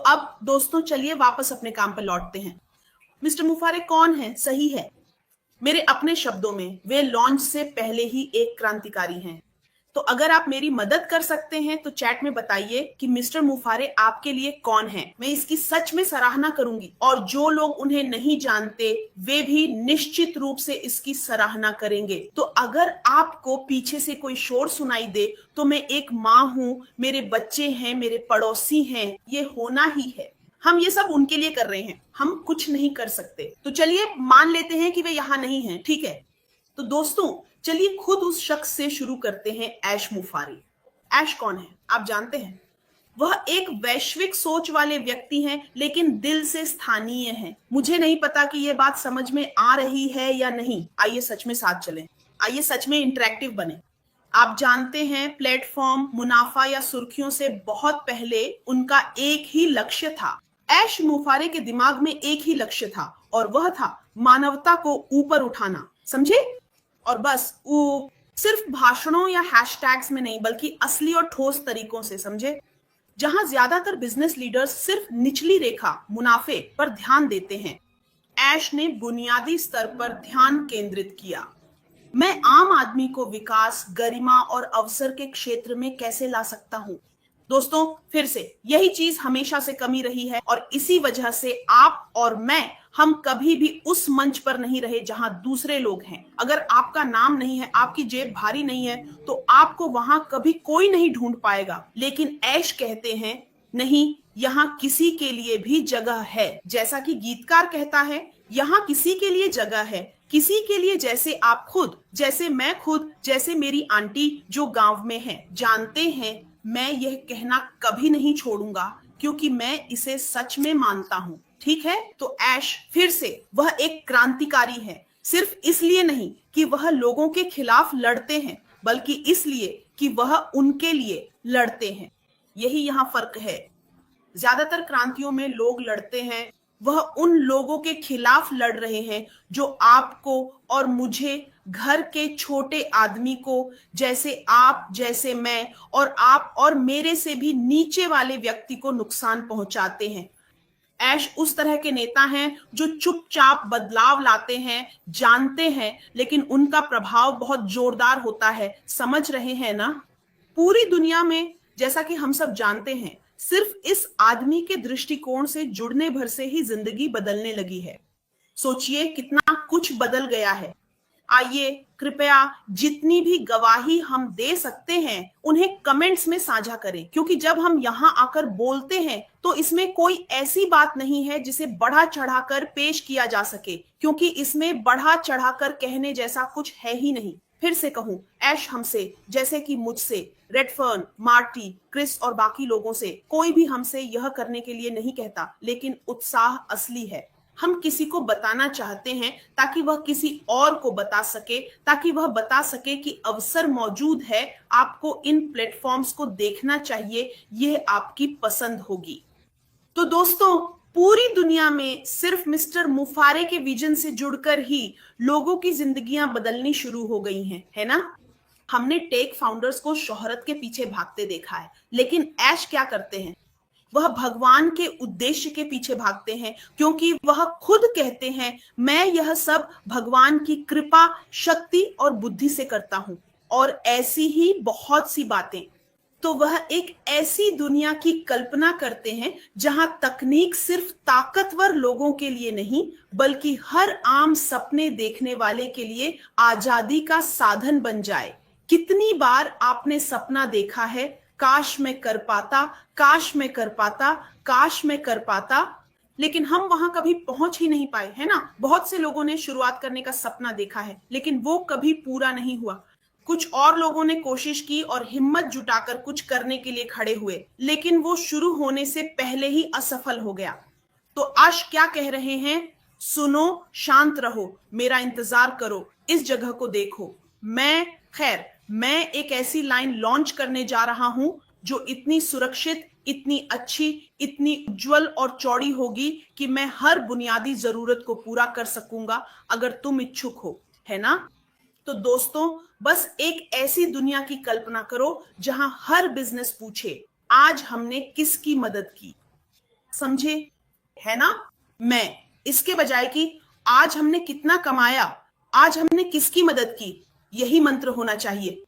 अब दोस्तों चलिए वापस अपने काम पर लौटते हैं। मिस्टर मुफारे कौन है? सही है, मेरे अपने शब्दों में वे लॉन्च से पहले ही एक क्रांतिकारी हैं। तो अगर आप मेरी मदद कर सकते हैं तो चैट में बताइए कि मिस्टर मुफारे आपके लिए कौन है। मैं इसकी सच में सराहना करूंगी और जो लोग उन्हें नहीं जानते वे भी निश्चित रूप से इसकी सराहना करेंगे। तो अगर आपको पीछे से कोई शोर सुनाई दे तो मैं एक माँ हूं, मेरे बच्चे हैं, मेरे पड़ोसी हैं, ये होना ही है। हम ये सब उनके लिए कर रहे हैं, हम कुछ नहीं कर सकते। तो चलिए मान लेते हैं कि वे यहां नहीं हैं, ठीक है। तो दोस्तों चलिए खुद उस शख्स से शुरू करते हैं, ऐश मुफारी। ऐश कौन है आप जानते हैं? वह एक वैश्विक सोच वाले व्यक्ति हैं लेकिन दिल से स्थानीय हैं। मुझे नहीं पता कि यह बात समझ में आ रही है या नहीं। आइए सच में साथ चलें, आइए सच में इंटरेक्टिव बने। आप जानते हैं प्लेटफॉर्म, मुनाफा या सुर्खियों से बहुत पहले उनका एक ही लक्ष्य था। ऐश मुफारे के दिमाग में एक ही लक्ष्य था और वह था मानवता को ऊपर उठाना, समझे? और बस वो सिर्फ भाषणों या हैशटैग्स में नहीं बल्कि असली और ठोस तरीकों से, समझे? जहां ज्यादातर बिजनेस लीडर्स सिर्फ निचली रेखा मुनाफे पर ध्यान देते हैं, ऐश ने बुनियादी स्तर पर ध्यान केंद्रित किया। मैं आम आदमी को विकास, गरिमा और अवसर के क्षेत्र में कैसे ला सकता हूं? दोस्तों फिर से यही चीज हमेशा से कमी रही है और इसी वजह से आप और मैं, हम कभी भी उस मंच पर नहीं रहे जहां दूसरे लोग हैं। अगर आपका नाम नहीं है, आपकी जेब भारी नहीं है तो आपको वहां कभी कोई नहीं ढूंढ पाएगा। लेकिन ऐश कहते हैं नहीं, यहाँ किसी के लिए भी जगह है। जैसा कि गीतकार कहता है, यहाँ किसी के लिए जगह है, किसी के लिए जैसे आप खुद, जैसे मैं खुद, जैसे मेरी आंटी जो गांव में है। जानते हैं मैं यह कहना कभी नहीं छोड़ूंगा क्योंकि मैं इसे सच में मानता हूं, ठीक है। तो ऐश फिर से वह एक क्रांतिकारी है, सिर्फ इसलिए नहीं कि वह लोगों के खिलाफ लड़ते हैं बल्कि इसलिए कि वह उनके लिए लड़ते हैं। यही यहाँ फर्क है। ज्यादातर क्रांतियों में लोग लड़ते हैं, वह उन लोगों के खिलाफ लड़ रहे हैं जो आपको और मुझे, घर के छोटे आदमी को, जैसे आप, जैसे मैं और आप और मेरे से भी नीचे वाले व्यक्ति को नुकसान पहुंचाते हैं। ऐश उस तरह के नेता हैं जो चुपचाप बदलाव लाते हैं, जानते हैं, लेकिन उनका प्रभाव बहुत जोरदार होता है। समझ रहे हैं ना? पूरी दुनिया में, जैसा कि हम सब जानते हैं, सिर्फ इस आदमी के दृष्टिकोण से जुड़ने भर से ही जिंदगी बदलने लगी है। सोचिए कितना कुछ बदल गया है। आइए कृपया जितनी भी गवाही हम दे सकते हैं उन्हें कमेंट्स में साझा करें, क्योंकि जब हम यहाँ आकर बोलते हैं तो इसमें कोई ऐसी बात नहीं है जिसे बढ़ा चढ़ाकर पेश किया जा सके, क्योंकि इसमें बढ़ा चढ़ाकर कहने जैसा कुछ है ही नहीं। फिर से कहूं, ऐश हमसे, जैसे कि मुझसे, रेडफर्न, मार्टी, क्रिस और बाकी लोगों से, कोई भी हमसे यह करने के लिए नहीं कहता, लेकिन उत्साह असली है। हम किसी को बताना चाहते हैं ताकि वह किसी और को बता सके, ताकि वह बता सके कि अवसर मौजूद है, आपको इन प्लेटफॉर्म्स को देखना चाहिए, यह आपकी पसंद होगी। तो दोस्तों पूरी दुनिया में सिर्फ मिस्टर मुफारे के विजन से जुड़कर ही लोगों की जिंदगियां बदलनी शुरू हो गई हैं, है ना? हमने टेक फाउंडर्स को शोहरत के पीछे भागते देखा है, लेकिन ऐश क्या करते हैं? वह भगवान के उद्देश्य के पीछे भागते हैं, क्योंकि वह खुद कहते हैं मैं यह सब भगवान की कृपा, शक्ति और बुद्धि से करता हूं। और ऐसी ही बहुत सी बातें। तो वह एक ऐसी दुनिया की कल्पना करते हैं जहां तकनीक सिर्फ ताकतवर लोगों के लिए नहीं बल्कि हर आम सपने देखने वाले के लिए आजादी का साधन बन जाए। कितनी बार आपने सपना देखा है, काश मैं कर पाता, काश मैं कर पाता, काश मैं कर पाता, लेकिन हम वहां कभी पहुंच ही नहीं पाए, है ना? बहुत से लोगों ने शुरुआत करने का सपना देखा है लेकिन वो कभी पूरा नहीं हुआ। कुछ और लोगों ने कोशिश की और हिम्मत जुटाकर कुछ करने के लिए खड़े हुए, लेकिन वो शुरू होने से पहले ही असफल हो गया। तो आज क्या कह रहे हैं? सुनो, शांत रहो, मेरा इंतजार करो, इस जगह को देखो। मैं एक ऐसी लाइन लॉन्च करने जा रहा हूं जो इतनी सुरक्षित, इतनी अच्छी, इतनी उज्जवल और चौड़ी होगी कि मैं हर बुनियादी जरूरत को पूरा कर सकूंगा अगर तुम इच्छुक हो, है ना? तो दोस्तों बस एक ऐसी दुनिया की कल्पना करो जहां हर बिजनेस पूछे आज हमने किसकी मदद की। समझे? है ना? मैं, इसके बजाय कि आज हमने कितना कमाया, आज हमने किसकी मदद की, यही मंत्र होना चाहिए।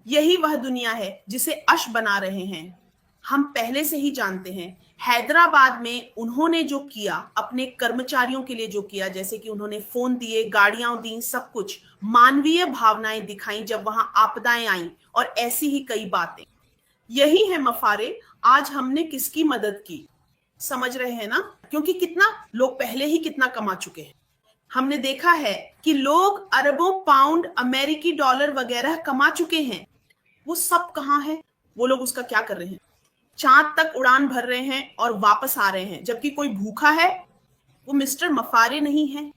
यही वह दुनिया है जिसे अश बना रहे हैं। हम पहले से ही जानते हैं, हैदराबाद में उन्होंने जो किया, अपने कर्मचारियों के लिए जो किया, जैसे कि उन्होंने फोन दिए, गाड़ियां दी, सब कुछ, मानवीय भावनाएं दिखाई जब वहां आपदाएं आई, और ऐसी ही कई बातें। यही है मफारे, आज हमने किसकी मदद की। समझ रहे हैं ना? क्योंकि कितना लोग पहले ही कितना कमा चुके हैं। हमने देखा है कि लोग अरबों पाउंड, अमेरिकी डॉलर वगैरह कमा चुके हैं। वो सब कहाँ है? वो लोग उसका क्या कर रहे हैं? चांद तक उड़ान भर रहे हैं और वापस आ रहे हैं, जबकि कोई भूखा है? वो मिस्टर मफारे नहीं है।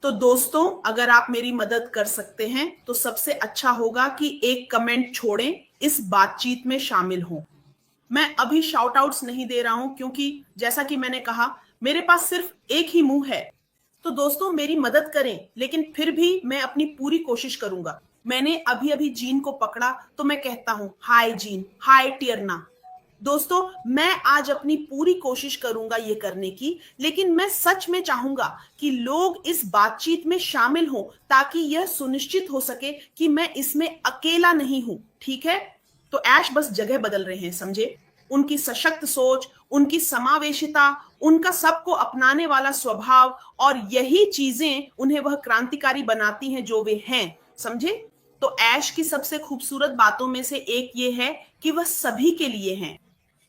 तो दोस्तों, अगर आप मेरी मदद कर सकते हैं तो सबसे अच्छा होगा कि एक कमेंट छोड़ें, इस बातचीत में शामिल हों। मैं अभी शाउट आउट्स नहीं दे रहा हूं, क्योंकि जैसा कि मैंने कहा, मेरे पास सिर्फ एक ही मुंह है। तो दोस्तों, मेरी मदद करें, लेकिन फिर भी मैं अपनी पूरी कोशिश करूंगा। मैंने अभी अभी जीन को पकड़ा तो मैं कहता हूं, हाय जीन, हाय टियरना। दोस्तों, मैं आज अपनी पूरी कोशिश करूंगा ये करने की, लेकिन मैं सच में चाहूंगा कि लोग इस बातचीत में शामिल हों, ताकि यह सुनिश्चित हो सके कि मैं इसमें अकेला नहीं हूं। ठीक है? तो ऐश बस जगह बदल रहे हैं, समझे? उनकी सशक्त सोच, उनकी समावेशिता, उनका सबको अपनाने वाला स्वभाव, और यही चीजें उन्हें वह क्रांतिकारी बनाती हैं जो वे हैं। समझे? तो ऐश की सबसे खूबसूरत बातों में से एक ये है कि वह सभी के लिए हैं।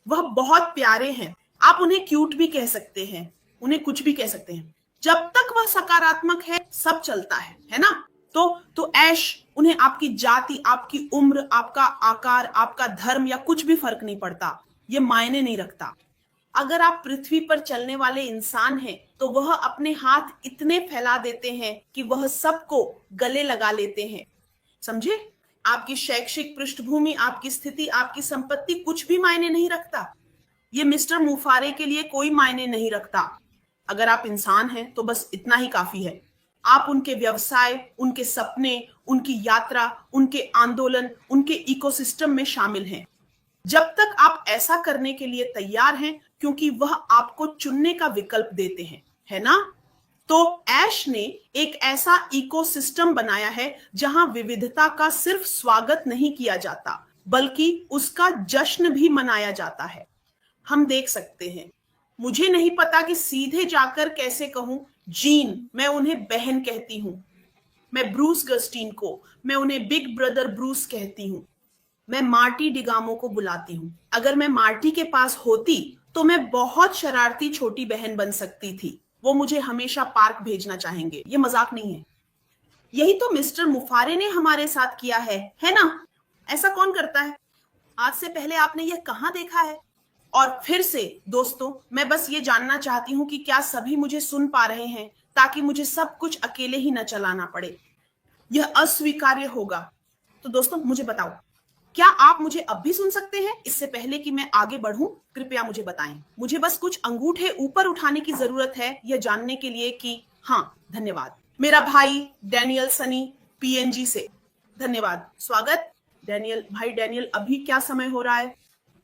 वह बहुत प्यारे हैं। आप उन्हें क्यूट भी कह सकते हैं, उन्हें कुछ भी कह सकते हैं। जब तक वह सकारात्मक है, सब चलता है ना? तो ऐश, उन्हें आपकी जाति, आपकी उम्र, आपका आकार, आपका धर्म या कुछ भी फर्क नहीं पड़ता। ये मायने नहीं रखता। अगर आप पृथ्वी पर चलने वाले इंसान हैं, तो वह अपने हाथ इतने फैला देते हैं कि वह सबको गले लगा लेते हैं। समझे? आपकी शैक्षिक पृष्ठभूमि, आपकी स्थिति, आपकी संपत्ति कुछ भी मायने नहीं रखता। ये मिस्टर मुफारे के लिए कोई मायने नहीं रखता। अगर आप इंसान हैं तो बस इतना ही काफी है। आप उनके व्यवसाय, उनके सपने, उनकी यात्रा, उनके आंदोलन, उनके इकोसिस्टम में शामिल हैं। जब तक आप ऐसा करने के लिए तैयार हैं, क्योंकि वह आपको चुनने का विकल्प देते हैं, है ना? तो ऐश ने एक ऐसा इकोसिस्टम बनाया है जहां विविधता का सिर्फ स्वागत नहीं किया जाता, बल्कि उसका जश्न भी मनाया जाता है। हम देख सकते हैं, मुझे नहीं पता कि सीधे जाकर कैसे कहूं, जीन, मैं उन्हें बहन कहती हूं। मैं ब्रूस गस्टीन को, मैं उन्हें बिग ब्रदर ब्रूस कहती हूं। मैं मार्टी डिगामो को बुलाती हूं। अगर मैं मार्टी के पास होती तो मैं बहुत शरारती छोटी बहन बन सकती थी। वो मुझे हमेशा पार्क भेजना चाहेंगे। ये मजाक नहीं है। यही तो मिस्टर मुफारे ने हमारे साथ किया है ना? ऐसा कौन करता है? आज से पहले आपने यह कहां देखा है? और फिर से दोस्तों, मैं बस ये जानना चाहती हूं कि क्या सभी मुझे सुन पा रहे हैं, ताकि मुझे सब कुछ अकेले ही न चलाना पड़े। यह अस्वीकार्य होगा। तो दोस्तों, मुझे बताओ, क्या आप मुझे अब भी सुन सकते हैं? इससे पहले कि मैं आगे बढ़ूं, कृपया मुझे बताएं। मुझे बस कुछ अंगूठे ऊपर उठाने की जरूरत है, यह जानने के लिए कि हाँ, धन्यवाद। मेरा भाई डैनियल सनी, पीएनजी से, धन्यवाद। स्वागत डैनियल। भाई डैनियल, अभी क्या समय हो रहा है?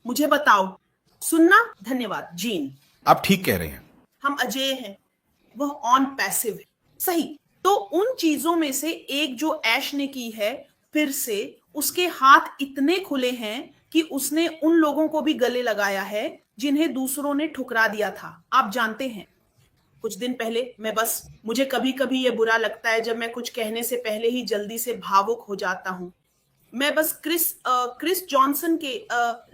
मुझे बताओ। सुनना? धन्यवाद। जीन, आप ठीक कह रहे हैं। हम अजय हैं, वह ऑन पैसिव है। सही। तो उन चीजों में से एक जो ऐश ने की है, फिर से उसके हाथ इतने खुले हैं कि उसने उन लोगों को भी गले लगाया है जिन्हें दूसरों ने ठुकरा दिया था। आप जानते हैं, कुछ दिन पहले मुझे कभी कभी ये बुरा लगता है जब मैं कुछ कहने से पहले ही जल्दी से भावुक हो जाता हूं। मैं बस क्रिस जॉनसन के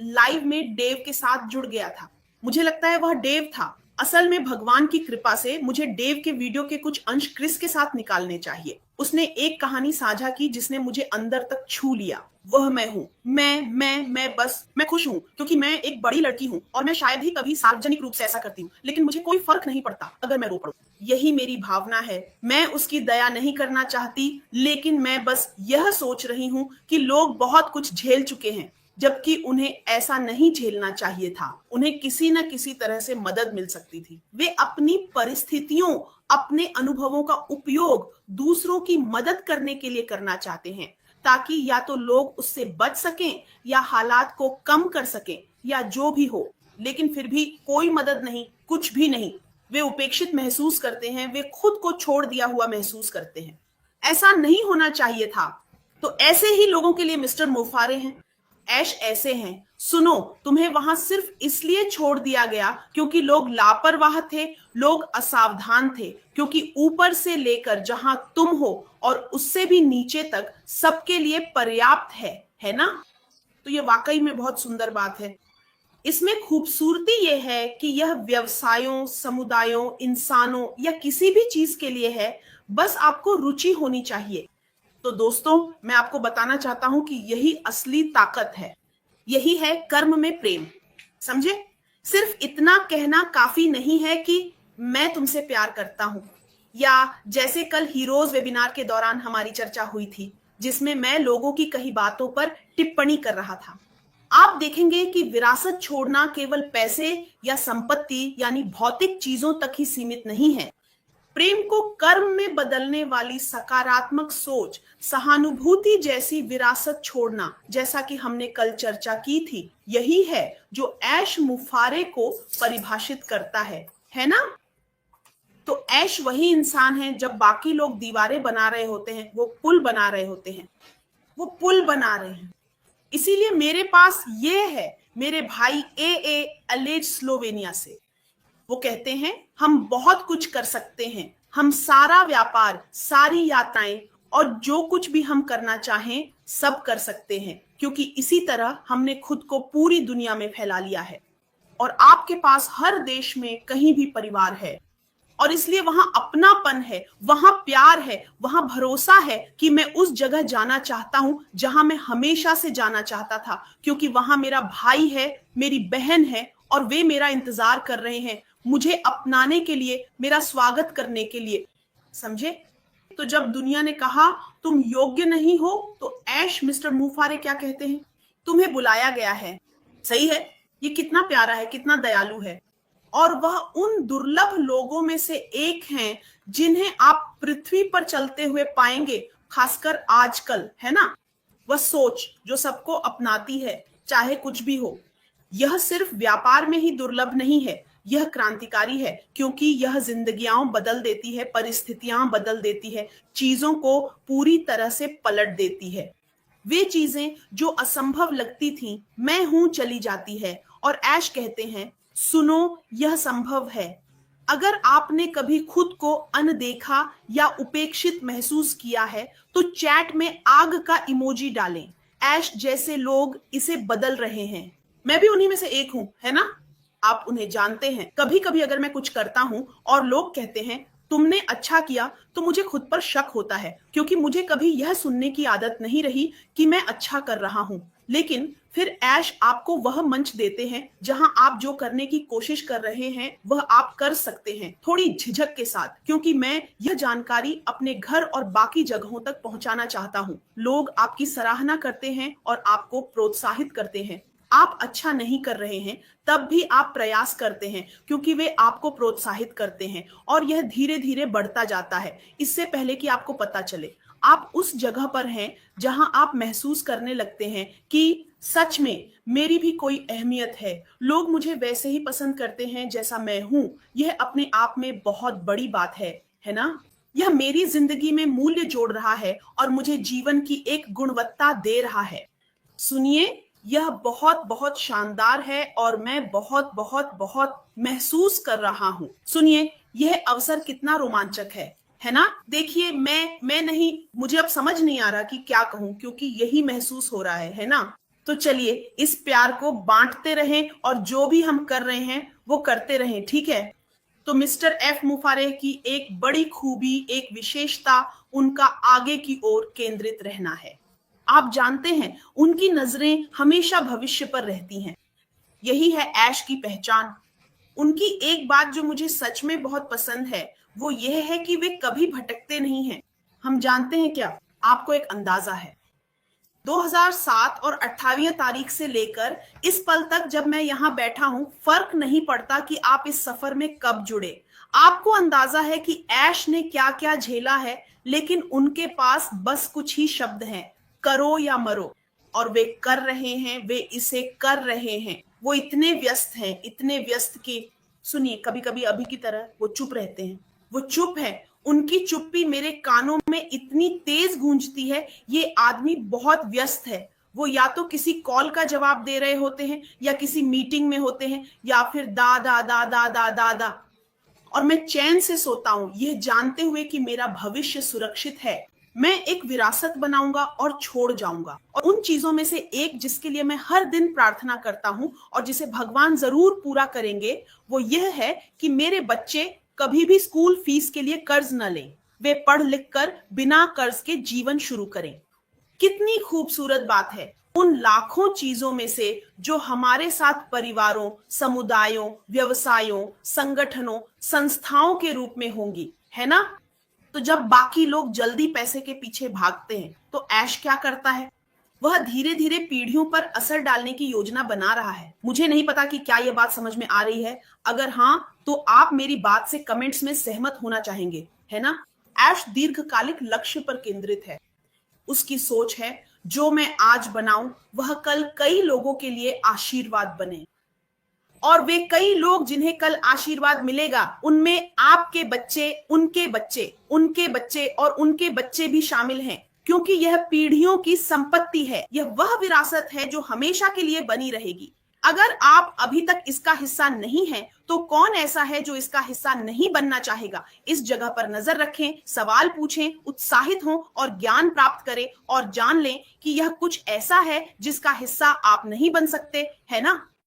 लाइव में डेव के साथ जुड़ गया था। मुझे लगता है वह डेव था। असल में भगवान की कृपा से मुझे डेव के वीडियो के कुछ अंश क्रिस के साथ निकालने चाहिए। उसने एक कहानी साझा की जिसने मुझे अंदर तक छू लिया। वह मैं हूँ। मैं खुश हूँ क्योंकि मैं एक बड़ी लड़की हूँ और मैं शायद ही कभी सार्वजनिक रूप से ऐसा करती हूँ, लेकिन मुझे कोई फर्क नहीं पड़ता अगर मैं रो पड़ूं। यही मेरी भावना है। मैं उसकी दया नहीं करना चाहती, लेकिन मैं बस यह सोच रही हूँ कि लोग बहुत कुछ झेल चुके हैं, जबकि उन्हें ऐसा नहीं झेलना चाहिए था। उन्हें किसी न किसी तरह से मदद मिल सकती थी। वे अपनी परिस्थितियों, अपने अनुभवों का उपयोग दूसरों की मदद करने के लिए करना चाहते हैं, ताकि या तो लोग उससे बच सकें या हालात को कम कर सकें, या जो भी हो। लेकिन फिर भी कोई मदद नहीं, कुछ भी नहीं। वे उपेक्षित महसूस करते हैं, वे खुद को छोड़ दिया हुआ महसूस करते हैं। ऐसा नहीं होना चाहिए था। तो ऐसे ही लोगों के लिए मिस्टर मुफारे हैं। ऐश ऐसे हैं। सुनो, तुम्हें वहां सिर्फ इसलिए छोड़ दिया गया क्योंकि लोग लापरवाह थे, लोग असावधान थे, क्योंकि ऊपर से लेकर जहां तुम हो और उससे भी नीचे तक सबके लिए पर्याप्त है ना? तो ये वाकई में बहुत सुंदर बात है। इसमें खूबसूरती ये है कि यह व्यवसायों, समुदायों, इंसानों या किसी भी चीज के लिए है, बस आपको रुचि होनी चाहिए। तो दोस्तों, मैं आपको बताना चाहता हूं कि यही असली ताकत है, यही है कर्म में प्रेम। समझे? सिर्फ इतना कहना काफी नहीं है कि मैं तुमसे प्यार करता हूं, या जैसे कल हीरोज वेबिनार के दौरान हमारी चर्चा हुई थी, जिसमें मैं लोगों की कही बातों पर टिप्पणी कर रहा था। आप देखेंगे कि विरासत छोड़ना केवल पैसे या संपत्ति यानी भौतिक चीजों तक ही सीमित नहीं है। प्रेम को कर्म में बदलने वाली सकारात्मक सोच, सहानुभूति जैसी विरासत छोड़ना, जैसा कि हमने कल चर्चा की थी, यही है जो ऐश मुफारे को परिभाषित करता है ना? तो ऐश वही इंसान है जब बाकी लोग दीवारें बना रहे होते हैं, वो पुल बना रहे होते हैं, वो पुल बना रहे हैं। इसीलिए मेरे पास ये है, मेरे भाई ए अलेज स्लोवेनिया से। वो कहते हैं हम बहुत कुछ कर सकते हैं, हम सारा व्यापार, सारी यात्राएं और जो कुछ भी हम करना चाहें सब कर सकते हैं, क्योंकि इसी तरह हमने खुद को पूरी दुनिया में फैला लिया है। और आपके पास हर देश में कहीं भी परिवार है, और इसलिए वहां अपनापन है, वहां प्यार है, वहां भरोसा है कि मैं उस जगह जाना चाहता हूं जहां मैं हमेशा से जाना चाहता था, क्योंकि वहां मेरा भाई है, मेरी बहन है, और वे मेरा इंतजार कर रहे हैं मुझे अपनाने के लिए, मेरा स्वागत करने के लिए। समझे? तो जब दुनिया ने कहा तुम योग्य नहीं हो, तो ऐश मिस्टर मुफारे क्या कहते हैं? तुम्हें बुलाया गया है। सही है। ये कितना प्यारा है, कितना दयालु है। और वह उन दुर्लभ लोगों में से एक हैं जिन्हें आप पृथ्वी पर चलते हुए पाएंगे, खासकर आजकल, है ना? वह सोच जो सबको अपनाती है, चाहे कुछ भी हो। यह सिर्फ व्यापार में ही दुर्लभ नहीं है, यह क्रांतिकारी है, क्योंकि यह जिंदगियां बदल देती है, परिस्थितियां बदल देती है, चीजों को पूरी तरह से पलट देती है। वे चीजें जो असंभव लगती थीं, मैं हूं चली जाती है। और ऐश कहते हैं, सुनो, यह संभव है। अगर आपने कभी खुद को अनदेखा या उपेक्षित महसूस किया है, तो चैट में आग का इमोजी डालें। ऐश जैसे लोग इसे बदल रहे हैं। मैं भी उन्हीं में से एक हूं, है ना? आप उन्हें जानते हैं। कभी कभी अगर मैं कुछ करता हूं और लोग कहते हैं तुमने अच्छा किया, तो मुझे खुद पर शक होता है, क्योंकि मुझे कभी यह सुनने की आदत नहीं रही कि मैं अच्छा कर रहा हूं। लेकिन फिर ऐश आपको वह मंच देते हैं जहां आप जो करने की कोशिश कर रहे हैं वह आप कर सकते हैं, थोड़ी झिझक के साथ, क्योंकि मैं यह जानकारी अपने घर और बाकी जगहों तक पहुंचाना चाहता हूं। लोग आपकी सराहना करते हैं और आपको प्रोत्साहित करते हैं। आप अच्छा नहीं कर रहे हैं, तब भी आप प्रयास करते हैं, क्योंकि वे आपको प्रोत्साहित करते हैं, और यह धीरे धीरे बढ़ता जाता है, इससे पहले कि आपको पता चले। आप उस जगह पर हैं जहां आप महसूस करने लगते हैं कि सच में मेरी भी कोई अहमियत है, लोग मुझे वैसे ही पसंद करते हैं जैसा मैं हूं। यह अपने आप में बहुत बड़ी बात है ना? यह मेरी जिंदगी में मूल्य जोड़ रहा है और मुझे जीवन की एक गुणवत्ता दे रहा है। सुनिए, यह बहुत बहुत शानदार है और मैं बहुत बहुत बहुत महसूस कर रहा हूं। सुनिए, यह अवसर कितना रोमांचक है ना? देखिए, मैं नहीं, मुझे अब समझ नहीं आ रहा कि क्या कहूं, क्योंकि यही महसूस हो रहा है ना? तो चलिए इस प्यार को बांटते रहें और जो भी हम कर रहे हैं वो करते रहें, ठीक है? तो मिस्टर एफ मुफारे की एक बड़ी खूबी, एक विशेषता उनका आगे की ओर केंद्रित रहना है। आप जानते हैं, उनकी नजरें हमेशा भविष्य पर रहती हैं। यही है ऐश की पहचान। उनकी एक बात जो मुझे सच में बहुत पसंद है, वो यह है कि वे कभी भटकते नहीं हैं। हम जानते हैं क्या? आपको एक अंदाजा है। 2007 और 28 तारीख से लेकर इस पल तक जब मैं यहां बैठा हूं, फर्क नहीं पड़ता कि आप इस सफर में कब जुड़े। आपको अंदाजा है कि ऐश ने क्या क्या झेला है, लेकिन उनके पास बस कुछ ही शब्द हैं, करो या मरो। और वे कर रहे हैं, वे इसे कर रहे हैं। वो इतने व्यस्त कि सुनिए, कभी कभी अभी की तरह वो चुप रहते हैं। वो चुप है, उनकी चुप्पी मेरे कानों में इतनी तेज गूंजती है, ये आदमी बहुत व्यस्त है। वो या तो किसी कॉल का जवाब दे रहे होते हैं, या किसी मीटिंग में होते हैं, या फिर दा दा दा दा दा दा दा। और मैं चैन से सोता हूं, यह जानते हुए कि मेरा भविष्य सुरक्षित है। मैं एक विरासत बनाऊंगा और छोड़ जाऊंगा। और उन चीजों में से एक जिसके लिए मैं हर दिन प्रार्थना करता हूं और जिसे भगवान जरूर पूरा करेंगे, वो यह है कि मेरे बच्चे कभी भी स्कूल फीस के लिए कर्ज न लें। वे पढ़ लिख कर बिना कर्ज के जीवन शुरू करें। कितनी खूबसूरत बात है। उन लाखों चीजों में से जो हमारे साथ परिवारों, समुदायों, व्यवसायों, संगठनों, संस्थाओं के रूप में होंगी, है ना? तो जब बाकी लोग जल्दी पैसे के पीछे भागते हैं, तो ऐश क्या करता है? वह धीरे धीरे पीढ़ियों पर असर डालने की योजना बना रहा है। मुझे नहीं पता कि क्या यह बात समझ में आ रही है। अगर हाँ, तो आप मेरी बात से कमेंट्स में सहमत होना चाहेंगे, है ना? ऐश दीर्घकालिक लक्ष्य पर केंद्रित है। उसकी सोच है, जो मैं आज बनाऊं वह कल कई लोगों के लिए आशीर्वाद बने। और वे कई लोग जिन्हें कल आशीर्वाद मिलेगा, उनमें आपके बच्चे, उनके बच्चे, उनके बच्चे और उनके बच्चे भी शामिल हैं। क्योंकि यह पीढ़ियों की संपत्ति है। यह वह विरासत है जो हमेशा के लिए बनी रहेगी। अगर आप अभी तक इसका हिस्सा नहीं हैं, तो कौन ऐसा है जो इसका हिस्सा नहीं बनना चाहेगा? इस जगह पर नजर रखें, सवाल पूछें, उत्साहित हों और ज्ञान प्राप्त करें, और जान लें कि यह कुछ ऐसा है जिसका हिस्सा आप नहीं बन सकते, है ना?